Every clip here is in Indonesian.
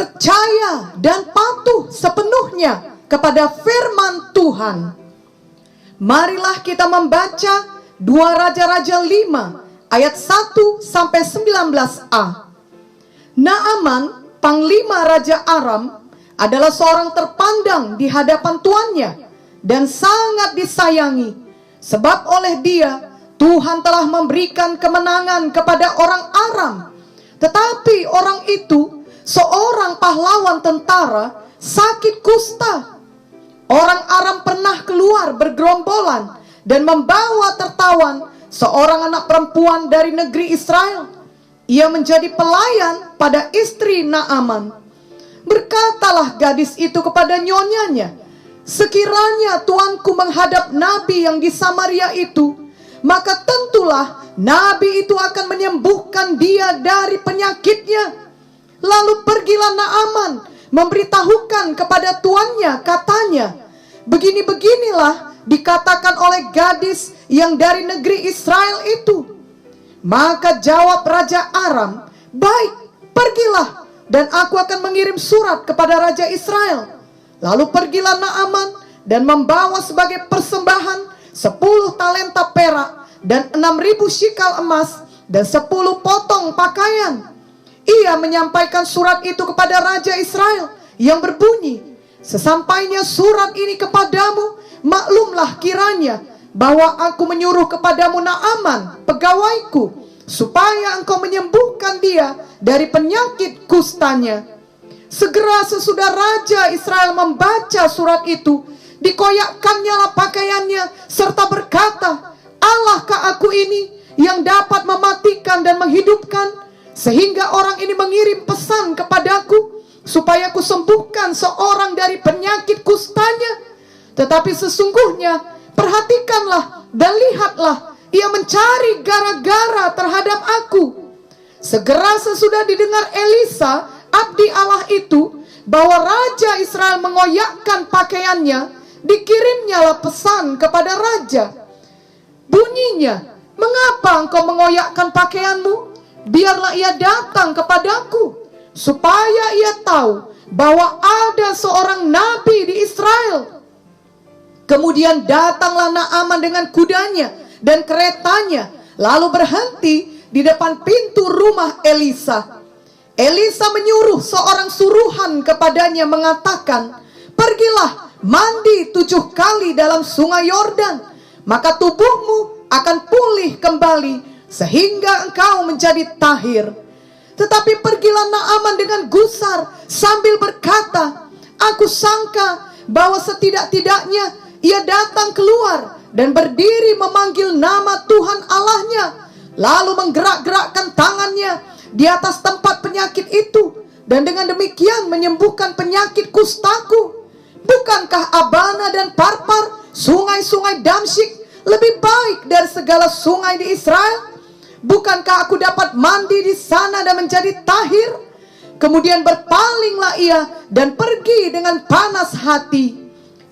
percaya dan patuh sepenuhnya kepada firman Tuhan. Marilah kita membaca 2 Raja-Raja 5 ayat 1 sampai 19a. Naaman, panglima Raja Aram, adalah seorang terpandang di hadapan tuannya dan sangat disayangi, sebab oleh dia Tuhan telah memberikan kemenangan kepada orang Aram. Tetapi orang itu, seorang pahlawan tentara, sakit kusta. Orang Aram pernah keluar bergerombolan dan membawa tertawan seorang anak perempuan dari negeri Israel. Ia menjadi pelayan pada istri Naaman. Berkatalah gadis itu kepada nyonyanya, sekiranya tuanku menghadap nabi yang di Samaria itu, maka tentulah nabi itu akan menyembuhkan dia dari penyakitnya. Lalu pergilah Naaman memberitahukan kepada tuannya, katanya, begini-beginilah dikatakan oleh gadis yang dari negeri Israel itu. Maka jawab Raja Aram, baik, pergilah, dan aku akan mengirim surat kepada Raja Israel. Lalu pergilah Naaman dan membawa sebagai persembahan 10 talenta perak dan 6.000 shikal emas dan 10 potong pakaian. Ia menyampaikan surat itu kepada Raja Israel yang berbunyi, sesampainya surat ini kepadamu, maklumlah kiranya bahwa aku menyuruh kepadamu Naaman, pegawaiku, supaya engkau menyembuhkan dia dari penyakit kustanya. Segera sesudah Raja Israel membaca surat itu, dikoyakkannya lah pakaiannya, serta berkata, Allahkah aku ini yang dapat mematikan dan menghidupkan, sehingga orang ini mengirim pesan kepadaku, supaya aku sembuhkan seorang dari penyakit kustanya. Tetapi sesungguhnya, perhatikanlah dan lihatlah, ia mencari gara-gara terhadap aku. Segera sesudah didengar Elisa, abdi Allah itu, bahwa Raja Israel mengoyakkan pakaiannya, dikirimnyalah pesan kepada Raja. Bunyinya, mengapa engkau mengoyakkan pakaianmu? Biarlah ia datang kepadaku, supaya ia tahu bahwa ada seorang nabi di Israel. Kemudian datanglah Naaman dengan kudanya dan keretanya, lalu berhenti di depan pintu rumah Elisa. Elisa menyuruh seorang suruhan kepadanya mengatakan, pergilah mandi 7 kali dalam sungai Yordan, maka tubuhmu akan pulih kembali sehingga engkau menjadi tahir. Tetapi pergilah Naaman dengan gusar sambil berkata, aku sangka bahwa setidak-tidaknya ia datang keluar dan berdiri memanggil nama Tuhan Allahnya, lalu menggerak-gerakkan tangannya di atas tempat penyakit itu, dan dengan demikian menyembuhkan penyakit kustaku. Bukankah Abana dan Parpar, sungai-sungai Damsyik, lebih baik dari segala sungai di Israel? Bukankah aku dapat mandi di sana dan menjadi tahir? Kemudian berpalinglah ia dan pergi dengan panas hati.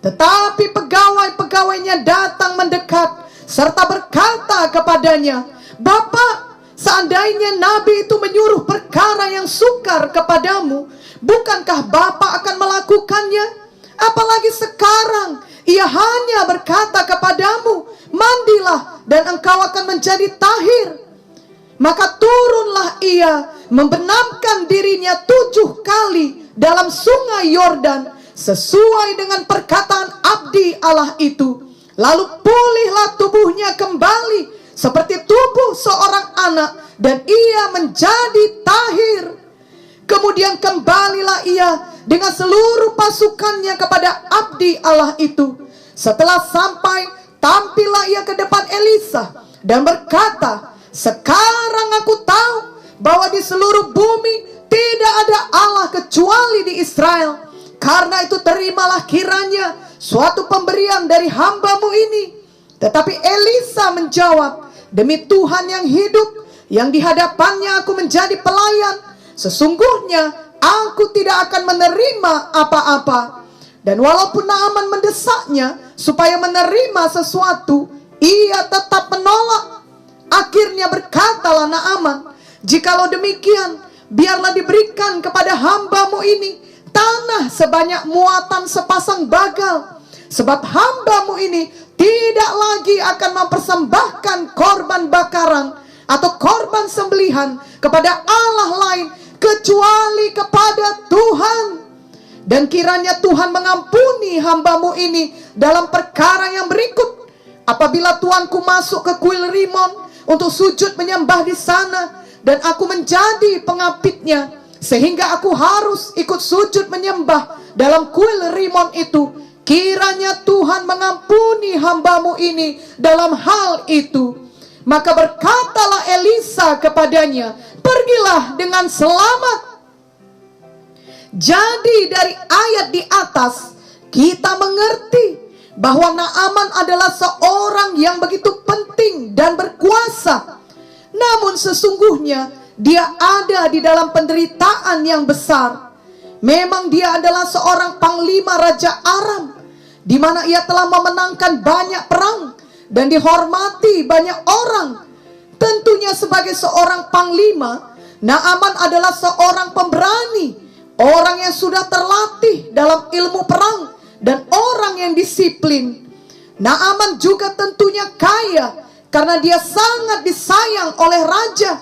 Tetapi pegawai-pegawainya datang mendekat serta berkata kepadanya, Bapak, seandainya nabi itu menyuruh perkara yang sukar kepadamu, bukankah Bapak akan melakukannya? Apalagi sekarang ia hanya berkata kepadamu, mandilah dan engkau akan menjadi tahir. Maka turunlah ia membenamkan dirinya 7 kali dalam sungai Yordan, sesuai dengan perkataan abdi Allah itu. Lalu pulihlah tubuhnya kembali seperti tubuh seorang anak, dan ia menjadi tahir. Kemudian kembalilah ia dengan seluruh pasukannya kepada abdi Allah itu. Setelah sampai, tampillah ia ke depan Elisa dan berkata, sekarang aku tahu bahwa di seluruh bumi tidak ada Allah kecuali di Israel. Karena itu terimalah kiranya suatu pemberian dari hambamu ini. Tetapi Elisa menjawab, demi Tuhan yang hidup, yang di hadapannya aku menjadi pelayan, sesungguhnya aku tidak akan menerima apa-apa. Dan walaupun Naaman mendesaknya supaya menerima sesuatu, ia tetap menolak. Akhirnya berkatalah Naaman, jikalau demikian, biarlah diberikan kepada hamba-Mu ini tanah sebanyak muatan sepasang bagal. Sebab hamba-Mu ini tidak lagi akan mempersembahkan korban bakaran atau korban sembelihan kepada Allah lain kecuali kepada Tuhan. Dan kiranya Tuhan mengampuni hamba-Mu ini dalam perkara yang berikut. Apabila tuanku masuk ke kuil Rimon untuk sujud menyembah di sana, dan aku menjadi pengapitnya, sehingga aku harus ikut sujud menyembah dalam kuil Rimon itu, kiranya Tuhan mengampuni hamba-Mu ini dalam hal itu. Maka berkatalah Elisa kepadanya, pergilah dengan selamat. Jadi dari ayat di atas kita mengerti bahwa Naaman adalah seorang yang begitu penting dan berkuasa. Namun sesungguhnya dia ada di dalam penderitaan yang besar. Memang dia adalah seorang panglima Raja Aram, di mana ia telah memenangkan banyak perang dan dihormati banyak orang. Tentunya sebagai seorang panglima, Naaman adalah seorang pemberani, orang yang sudah terlatih dalam ilmu perang, dan orang yang disiplin. Naaman juga tentunya kaya karena dia sangat disayang oleh raja.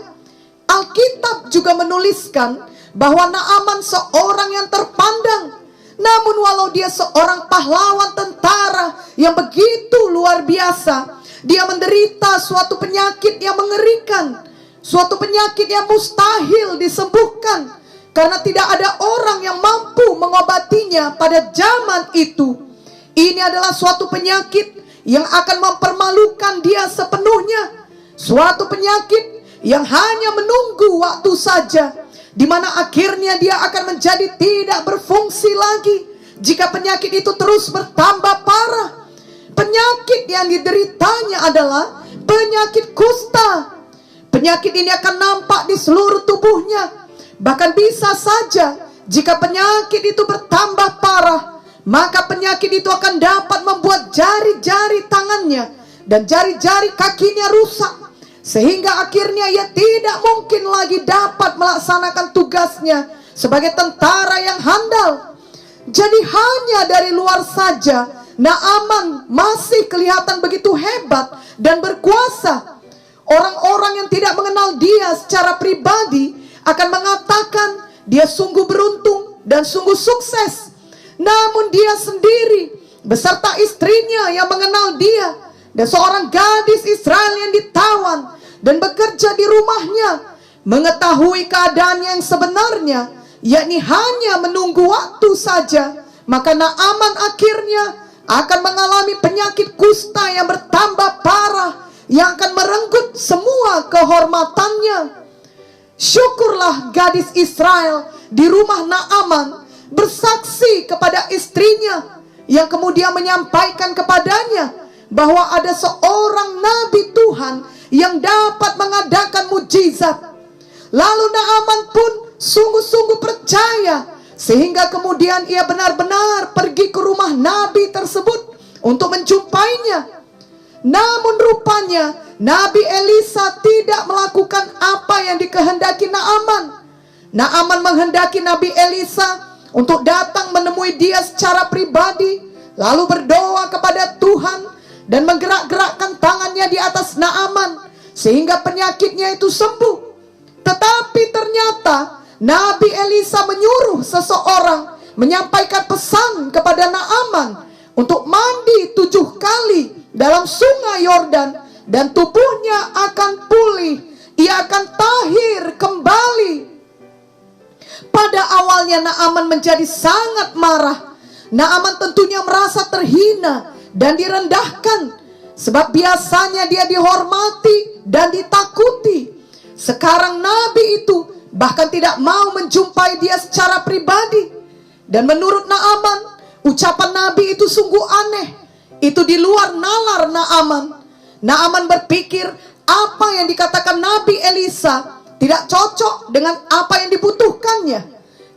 Alkitab juga menuliskan bahwa Naaman seorang yang terpandang. Namun walau dia seorang pahlawan tentara yang begitu luar biasa, dia menderita suatu penyakit yang mengerikan, suatu penyakit yang mustahil disembuhkan, karena tidak ada orang yang mampu mengobatinya pada zaman itu. Ini adalah suatu penyakit yang akan mempermalukan dia sepenuhnya. Suatu penyakit yang hanya menunggu waktu saja, di mana akhirnya dia akan menjadi tidak berfungsi lagi jika penyakit itu terus bertambah parah. Penyakit yang dideritanya adalah penyakit kusta. Penyakit ini akan nampak di seluruh tubuhnya. Bahkan bisa saja jika penyakit itu bertambah parah, maka penyakit itu akan dapat membuat jari-jari tangannya dan jari-jari kakinya rusak, sehingga akhirnya ia tidak mungkin lagi dapat melaksanakan tugasnya sebagai tentara yang handal. Jadi hanya dari luar saja Naaman masih kelihatan begitu hebat dan berkuasa. Orang-orang yang tidak mengenal dia secara pribadi akan mengatakan dia sungguh beruntung dan sungguh sukses. Namun dia sendiri beserta istrinya yang mengenal dia, dan seorang gadis Israel yang ditawan dan bekerja di rumahnya, mengetahui keadaan yang sebenarnya, yakni hanya menunggu waktu saja, maka Naaman akhirnya akan mengalami penyakit kusta yang bertambah parah, yang akan merenggut semua kehormatannya. Syukurlah gadis Israel di rumah Naaman bersaksi kepada istrinya, yang kemudian menyampaikan kepadanya bahwa ada seorang nabi Tuhan yang dapat mengadakan mujizat. Lalu Naaman pun sungguh-sungguh percaya, sehingga kemudian ia benar-benar pergi ke rumah nabi tersebut untuk menjumpainya. Namun rupanya Nabi Elisa tidak melakukan apa yang dikehendaki Naaman. Naaman menghendaki Nabi Elisa untuk datang menemui dia secara pribadi, lalu berdoa kepada Tuhan dan menggerak-gerakkan tangannya di atas Naaman sehingga penyakitnya itu sembuh. Tetapi ternyata Nabi Elisa menyuruh seseorang menyampaikan pesan kepada Naaman untuk mandi 7 kali dalam sungai Yordan, dan tubuhnya akan pulih, ia akan tahir kembali. Pada awalnya Naaman menjadi sangat marah. Naaman tentunya merasa terhina dan direndahkan, sebab biasanya dia dihormati dan ditakuti. Sekarang nabi itu bahkan tidak mau menjumpai dia secara pribadi. Dan menurut Naaman, ucapan nabi itu sungguh aneh. Itu di luar nalar Naaman. Naaman berpikir apa yang dikatakan Nabi Elisa tidak cocok dengan apa yang dibutuhkannya.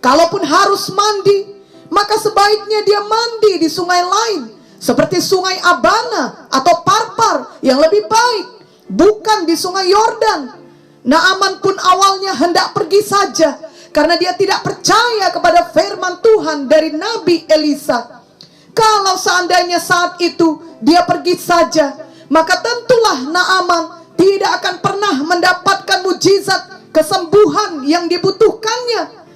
Kalaupun harus mandi, maka sebaiknya dia mandi di sungai lain, seperti sungai Abana atau Parpar yang lebih baik, bukan di sungai Yordan. Naaman pun awalnya hendak pergi saja karena dia tidak percaya kepada firman Tuhan dari Nabi Elisa. Kalau seandainya saat itu dia pergi saja, maka tentulah Naaman tidak akan pernah mendapatkan mujizat kesembuhan yang dibutuhkannya.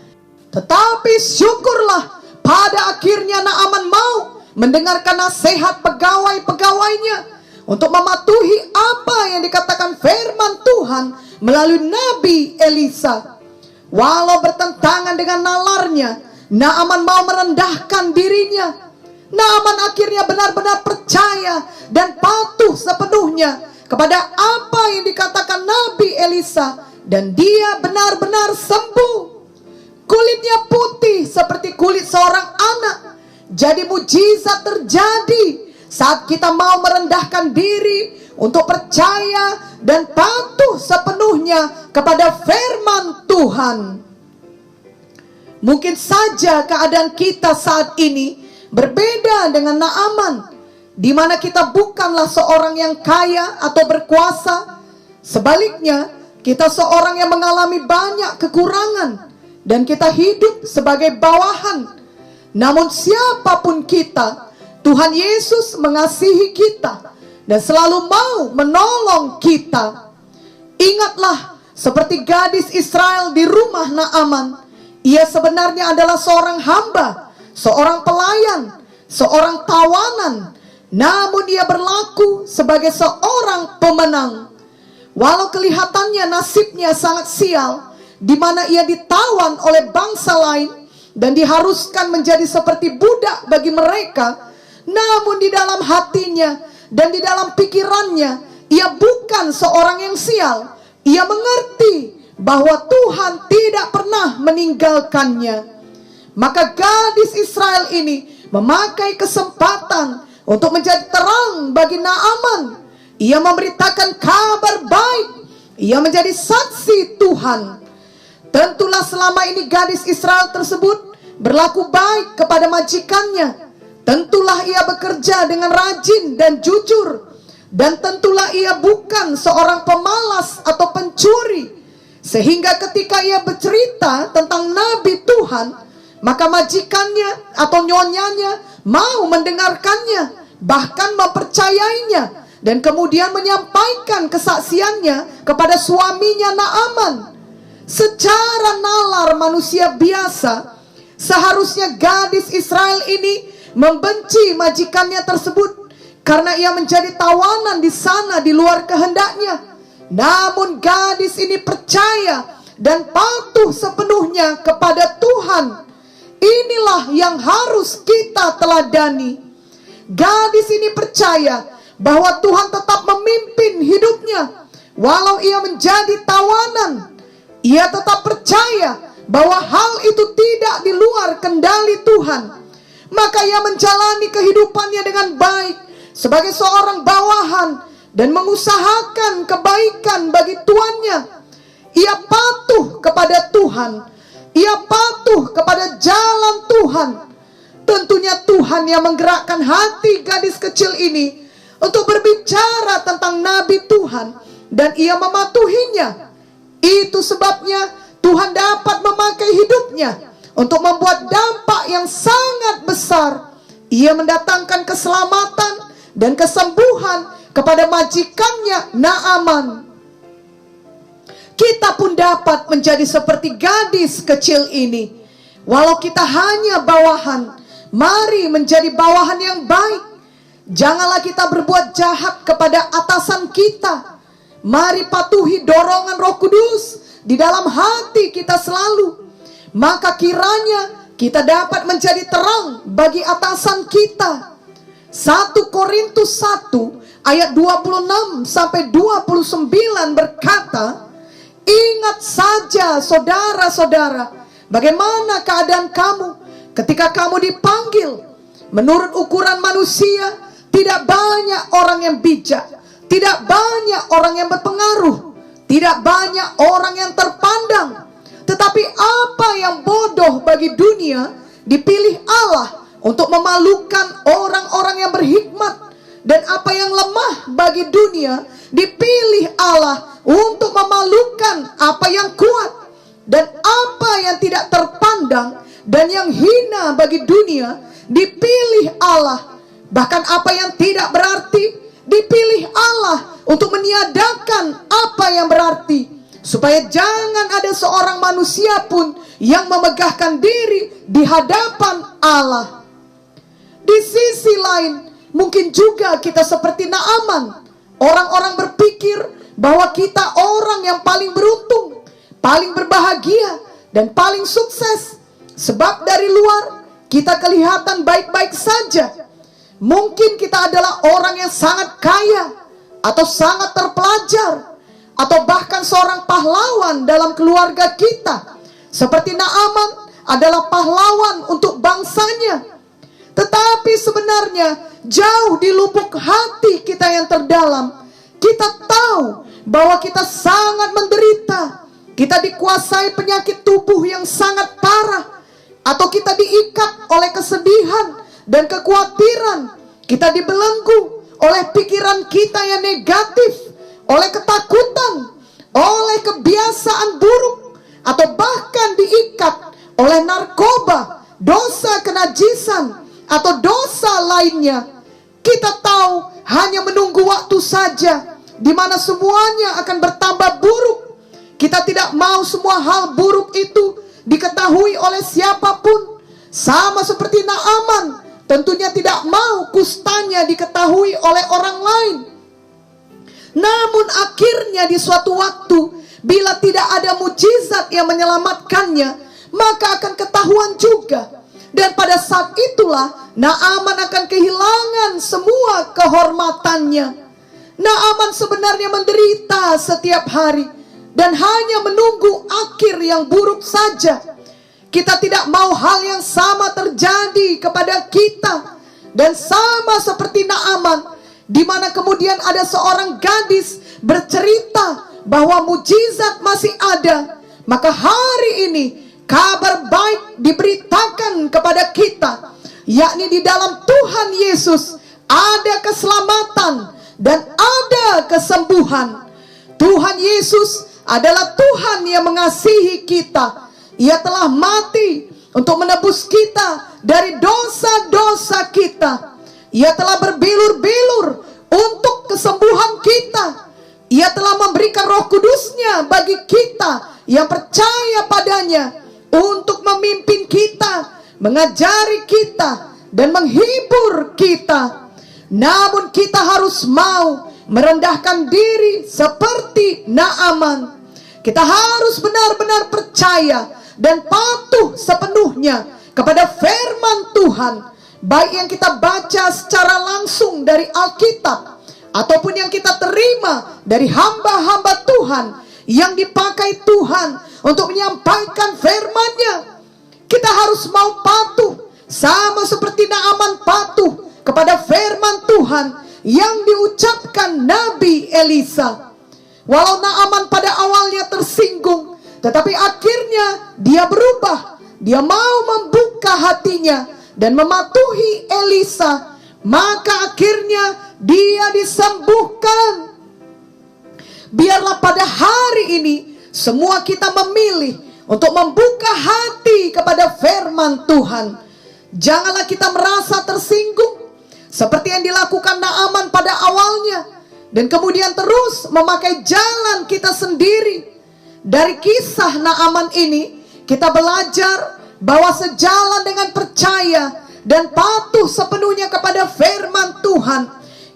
Tetapi syukurlah pada akhirnya Naaman mau mendengarkan nasihat pegawai-pegawainya untuk mematuhi apa yang dikatakan firman Tuhan melalui Nabi Elisa. Walau bertentangan dengan nalarnya, Naaman mau merendahkan dirinya. Naaman akhirnya benar-benar percaya dan patuh sepenuhnya kepada apa yang dikatakan Nabi Elisa, dan dia benar-benar sembuh. Kulitnya putih seperti kulit seorang anak. Jadi mujizat terjadi saat kita mau merendahkan diri untuk percaya dan patuh sepenuhnya kepada firman Tuhan. Mungkin saja keadaan kita saat ini berbeda dengan Naaman, di mana kita bukanlah seorang yang kaya atau berkuasa. Sebaliknya, kita seorang yang mengalami banyak kekurangan dan kita hidup sebagai bawahan. Namun siapapun kita, Tuhan Yesus mengasihi kita dan selalu mau menolong kita. Ingatlah, seperti gadis Israel di rumah Naaman, ia sebenarnya adalah seorang hamba, seorang pelayan, seorang tawanan, namun ia berlaku sebagai seorang pemenang. Walau kelihatannya nasibnya sangat sial, di mana ia ditawan oleh bangsa lain dan diharuskan menjadi seperti budak bagi mereka, namun di dalam hatinya dan di dalam pikirannya, ia bukan seorang yang sial. Ia mengerti bahwa Tuhan tidak pernah meninggalkannya. Maka gadis Israel ini memakai kesempatan untuk menjadi terang bagi Naaman. Ia memberitakan kabar baik. Ia menjadi saksi Tuhan. Tentulah selama ini gadis Israel tersebut berlaku baik kepada majikannya. Tentulah ia bekerja dengan rajin dan jujur. Dan tentulah ia bukan seorang pemalas atau pencuri. Sehingga ketika ia bercerita tentang Nabi Tuhan, maka majikannya atau nyonyanya mau mendengarkannya, bahkan mempercayainya, dan kemudian menyampaikan kesaksiannya kepada suaminya Naaman. Secara nalar manusia biasa, seharusnya gadis Israel ini membenci majikannya tersebut karena ia menjadi tawanan di sana di luar kehendaknya. Namun gadis ini percaya dan patuh sepenuhnya kepada Tuhan. Inilah yang harus kita teladani. Gadis ini percaya bahwa Tuhan tetap memimpin hidupnya. Walau ia menjadi tawanan, ia tetap percaya bahwa hal itu tidak di luar kendali Tuhan. Maka ia menjalani kehidupannya dengan baik sebagai seorang bawahan dan mengusahakan kebaikan bagi tuannya. Ia patuh kepada Tuhan. Ia patuh kepada jalan Tuhan. Tentunya Tuhan yang menggerakkan hati gadis kecil ini untuk berbicara tentang Nabi Tuhan, dan ia mematuhinya. Itu sebabnya Tuhan dapat memakai hidupnya untuk membuat dampak yang sangat besar. Ia mendatangkan keselamatan dan kesembuhan kepada majikannya Naaman. Kita pun dapat menjadi seperti gadis kecil ini. Walau kita hanya bawahan, mari menjadi bawahan yang baik. Janganlah kita berbuat jahat kepada atasan kita. Mari patuhi dorongan Roh Kudus di dalam hati kita selalu. Maka kiranya kita dapat menjadi terang bagi atasan kita. 1 Korintus 1 ayat 26 sampai 29 berkata, ingat saja saudara-saudara, bagaimana keadaan kamu ketika kamu dipanggil. Menurut ukuran manusia, tidak banyak orang yang bijak, tidak banyak orang yang berpengaruh, tidak banyak orang yang terpandang. Tetapi apa yang bodoh bagi dunia dipilih Allah untuk memalukan orang-orang yang berhikmat. Dan apa yang lemah bagi dunia dipilih Allah untuk memalukan apa yang kuat dan apa yang tidak terpandang dan yang hina bagi dunia dipilih Allah. Bahkan apa yang tidak berarti dipilih Allah untuk meniadakan apa yang berarti, supaya jangan ada seorang manusia pun yang memegahkan diri di hadapan Allah. Di sisi lain, mungkin juga kita seperti Naaman. Orang-orang berpikir bahwa kita orang yang paling beruntung, paling berbahagia, dan paling sukses. Sebab dari luar kita kelihatan baik-baik saja. Mungkin kita adalah orang yang sangat kaya, atau sangat terpelajar, atau bahkan seorang pahlawan dalam keluarga kita. Seperti Naaman adalah pahlawan untuk bangsanya. Tetapi sebenarnya jauh di lubuk hati kita yang terdalam, kita tahu bahwa kita sangat menderita. Kita dikuasai penyakit tubuh yang sangat parah, atau kita diikat oleh kesedihan dan kekhawatiran. Kita dibelenggu oleh pikiran kita yang negatif, oleh ketakutan, oleh kebiasaan buruk, atau bahkan diikat oleh narkoba, dosa kenajisan, atau dosa lainnya. Kita tahu hanya menunggu waktu saja di mana semuanya akan bertambah buruk. Kita tidak mau semua hal buruk itu diketahui oleh siapapun. Sama seperti Naaman, tentunya tidak mau kustanya diketahui oleh orang lain. Namun akhirnya di suatu waktu, bila tidak ada mujizat yang menyelamatkannya, maka akan ketahuan juga. Dan pada saat itulah Naaman akan kehilangan semua kehormatannya. Naaman sebenarnya menderita setiap hari dan hanya menunggu akhir yang buruk saja. Kita tidak mau hal yang sama terjadi kepada kita. Dan sama seperti Naaman, di mana kemudian ada seorang gadis bercerita bahwa mujizat masih ada. Maka hari ini kabar baik diberitakan kepada kita, yakni di dalam Tuhan Yesus ada keselamatan dan ada kesembuhan. Tuhan Yesus adalah Tuhan yang mengasihi kita. Ia telah mati untuk menebus kita dari dosa-dosa kita. Ia telah berbilur-bilur untuk kesembuhan kita. Ia telah memberikan Roh Kudus-Nya bagi kita yang percaya padanya, untuk memimpin kita, mengajari kita, dan menghibur kita. Namun kita harus mau merendahkan diri seperti Naaman. Kita harus benar-benar percaya dan patuh sepenuhnya kepada firman Tuhan, baik yang kita baca secara langsung dari Alkitab, ataupun yang kita terima dari hamba-hamba Tuhan yang dipakai Tuhan untuk menyampaikan firman-Nya. Kita harus mau patuh, sama seperti Naaman patuh kepada firman Tuhan yang diucapkan Nabi Elisa. Walau Naaman pada awalnya tersinggung, tetapi akhirnya dia berubah. Dia mau membuka hatinya dan mematuhi Elisa. Maka akhirnya dia disembuhkan. Biarlah pada hari ini semua kita memilih untuk membuka hati kepada firman Tuhan. Janganlah kita merasa tersinggung seperti yang dilakukan Naaman pada awalnya, dan kemudian terus memakai jalan kita sendiri. Dari kisah Naaman ini kita belajar bahwa sejalan dengan percaya dan patuh sepenuhnya kepada firman Tuhan,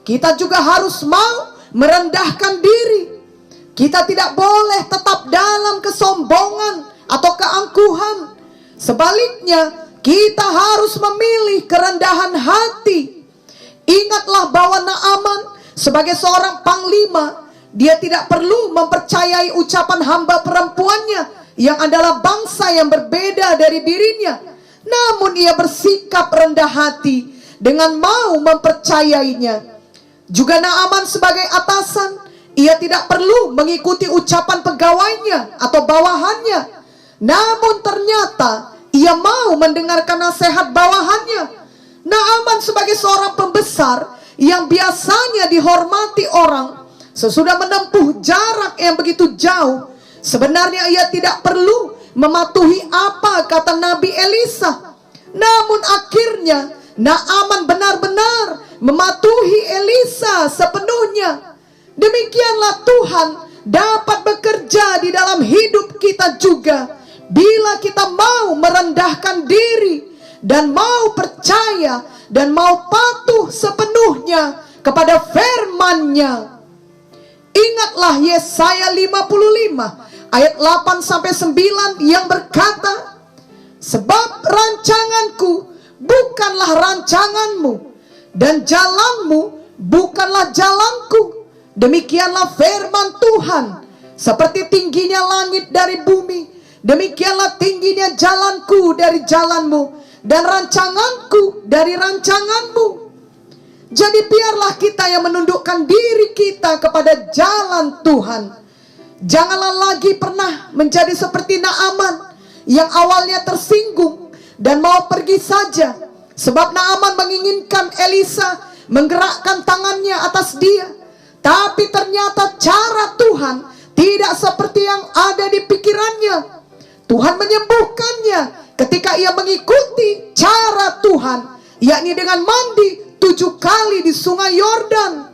kita juga harus mau merendahkan diri. Kita tidak boleh tetap dalam kesombongan atau keangkuhan. Sebaliknya, kita harus memilih kerendahan hati. Ingatlah bahwa Naaman sebagai seorang panglima, dia tidak perlu mempercayai ucapan hamba perempuannya yang adalah bangsa yang berbeda dari dirinya. Namun ia bersikap rendah hati dengan mau mempercayainya. Juga Naaman sebagai atasan, ia tidak perlu mengikuti ucapan pegawainya atau bawahannya. Namun ternyata ia mau mendengarkan nasihat bawahannya. Naaman sebagai seorang pembesar yang biasanya dihormati orang, sesudah menempuh jarak yang begitu jauh, sebenarnya ia tidak perlu mematuhi apa kata Nabi Elisa. Namun akhirnya Naaman benar-benar mematuhi Elisa sepenuhnya. Demikianlah Tuhan dapat bekerja di dalam hidup kita juga, bila kita mau merendahkan diri dan mau percaya dan mau patuh sepenuhnya kepada firman-Nya. Ingatlah Yesaya 55 ayat 8-9 yang berkata, sebab rancanganku bukanlah rancanganmu, dan jalanmu bukanlah jalanku. Demikianlah firman Tuhan. Seperti tingginya langit dari bumi, demikianlah tingginya jalanku dari jalanmu, dan rancanganku dari rancanganmu. Jadi biarlah kita yang menundukkan diri kita kepada jalan Tuhan. Janganlah lagi pernah menjadi seperti Naaman yang awalnya tersinggung dan mau pergi saja. Sebab Naaman menginginkan Elisa menggerakkan tangannya atas dia. Tapi ternyata cara Tuhan tidak seperti yang ada di pikirannya. Tuhan menyembuhkannya ketika ia mengikuti cara Tuhan, yakni dengan mandi 7 kali di sungai Yordan.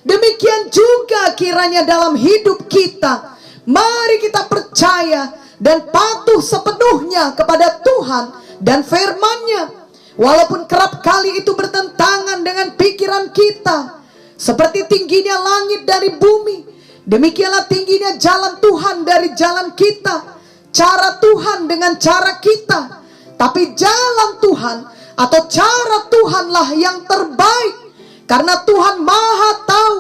Demikian juga kiranya dalam hidup kita. Mari kita percaya dan patuh sepenuhnya kepada Tuhan dan firman-Nya. Walaupun kerap kali itu bertentangan dengan pikiran kita. Seperti tingginya langit dari bumi, demikianlah tingginya jalan Tuhan dari jalan kita. Cara Tuhan dengan cara kita. Tapi jalan Tuhan atau cara Tuhanlah yang terbaik, karena Tuhan Maha tahu.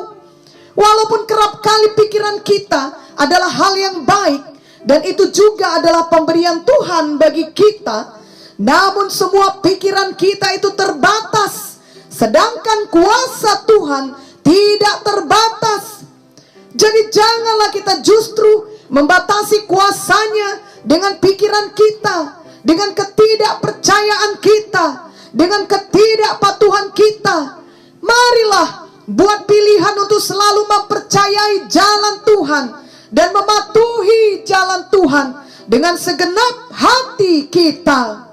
Walaupun kerap kali pikiran kita adalah hal yang baik, dan itu juga adalah pemberian Tuhan bagi kita, namun semua pikiran kita itu terbatas, sedangkan kuasa Tuhan tidak terbatas. Jadi janganlah kita justru membatasi kuasanya dengan pikiran kita, dengan ketidakpercayaan kita, dengan ketidakpatuhan kita. Marilah buat pilihan untuk selalu mempercayai jalan Tuhan dan mematuhi jalan Tuhan dengan segenap hati kita.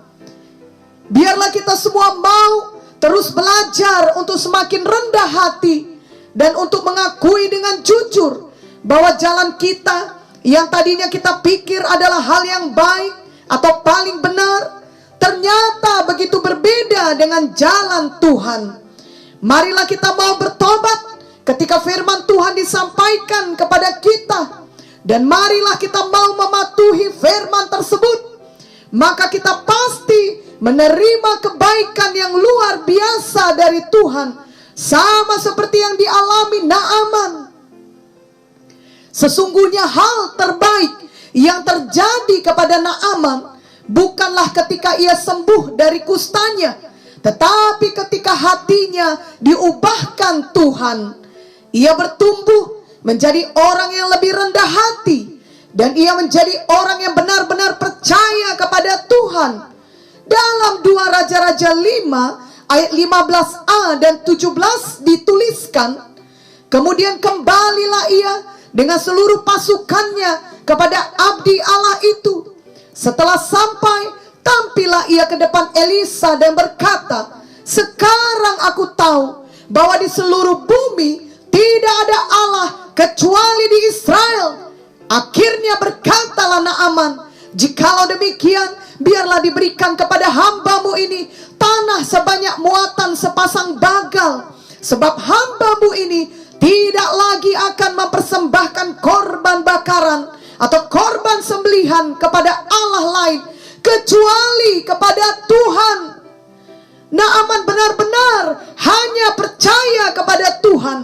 Biarlah kita semua mau terus belajar untuk semakin rendah hati dan untuk mengakui dengan jujur bahwa jalan kita yang tadinya kita pikir adalah hal yang baik atau paling benar, ternyata begitu berbeda dengan jalan Tuhan. Marilah kita mau bertobat ketika firman Tuhan disampaikan kepada kita, dan marilah kita mau mematuhi firman tersebut. Maka kita pasti menerima kebaikan yang luar biasa dari Tuhan, sama seperti yang dialami Naaman. Sesungguhnya hal terbaik yang terjadi kepada Naaman bukanlah ketika ia sembuh dari kustanya, tetapi ketika hatinya diubahkan Tuhan. Ia bertumbuh menjadi orang yang lebih rendah hati, dan ia menjadi orang yang benar-benar percaya kepada Tuhan. Dalam 2 Raja-Raja 5 ayat 15a dan 17 dituliskan, kemudian kembalilah ia dengan seluruh pasukannya kepada abdi Allah itu. Setelah sampai, tampillah ia ke depan Elisa dan berkata, sekarang aku tahu bahwa di seluruh bumi tidak ada Allah kecuali di Israel. Akhirnya berkatalah Naaman, jikalau demikian, biarlah diberikan kepada hambamu ini tanah sebanyak muatan sepasang bagal. Sebab hambamu ini tidak lagi akan mempersembahkan korban bakaran atau korban sembelihan kepada Allah lain kecuali kepada Tuhan. Naaman benar-benar hanya percaya kepada Tuhan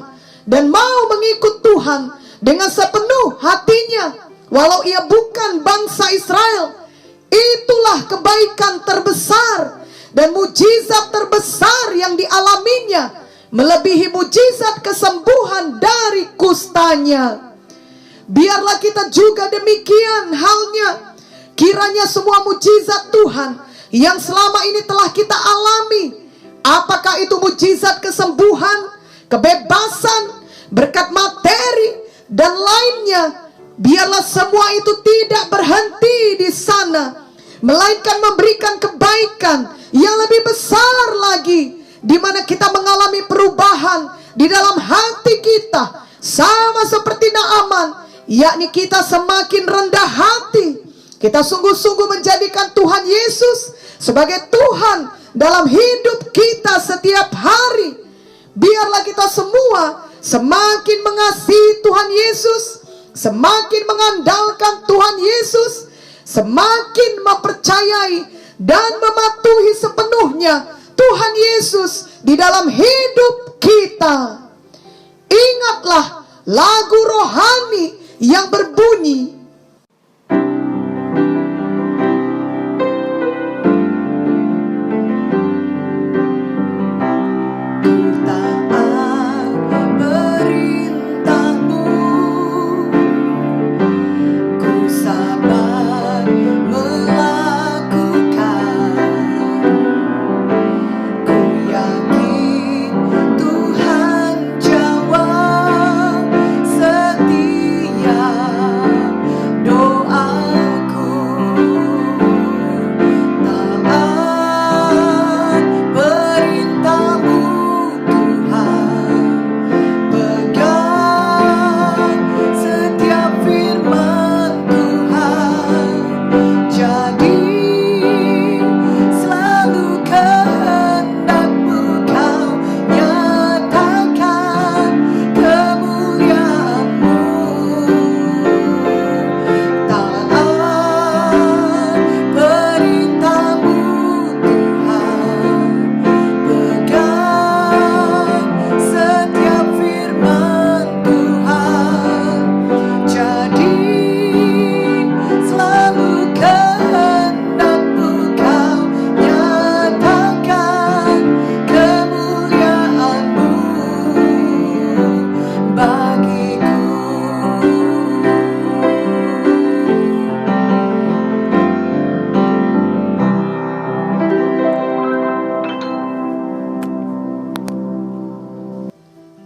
dan mau mengikut Tuhan dengan sepenuh hatinya, walau ia bukan bangsa Israel. Itulah kebaikan terbesar dan mujizat terbesar yang dialaminya, melebihi mujizat kesembuhan dari kustanya. Biarlah kita juga demikian halnya. Kiranya semua mujizat Tuhan yang selama ini telah kita alami, apakah itu mujizat kesembuhan, kebebasan, berkat materi dan lainnya. Biarlah semua itu tidak berhenti di sana, melainkan memberikan kebaikan yang lebih besar lagi, di mana kita mengalami perubahan di dalam hati kita, sama seperti Naaman, yakni kita semakin rendah hati. Kita sungguh-sungguh menjadikan Tuhan Yesus sebagai Tuhan dalam hidup kita setiap hari. Biarlah kita semua semakin mengasihi Tuhan Yesus, semakin mengandalkan Tuhan Yesus, semakin mempercayai dan mematuhi sepenuhnya Tuhan Yesus di dalam hidup kita. Ingatlah lagu rohani yang berbunyi,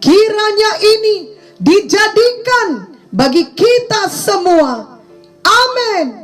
kiranya ini dijadikan bagi kita semua. Amin.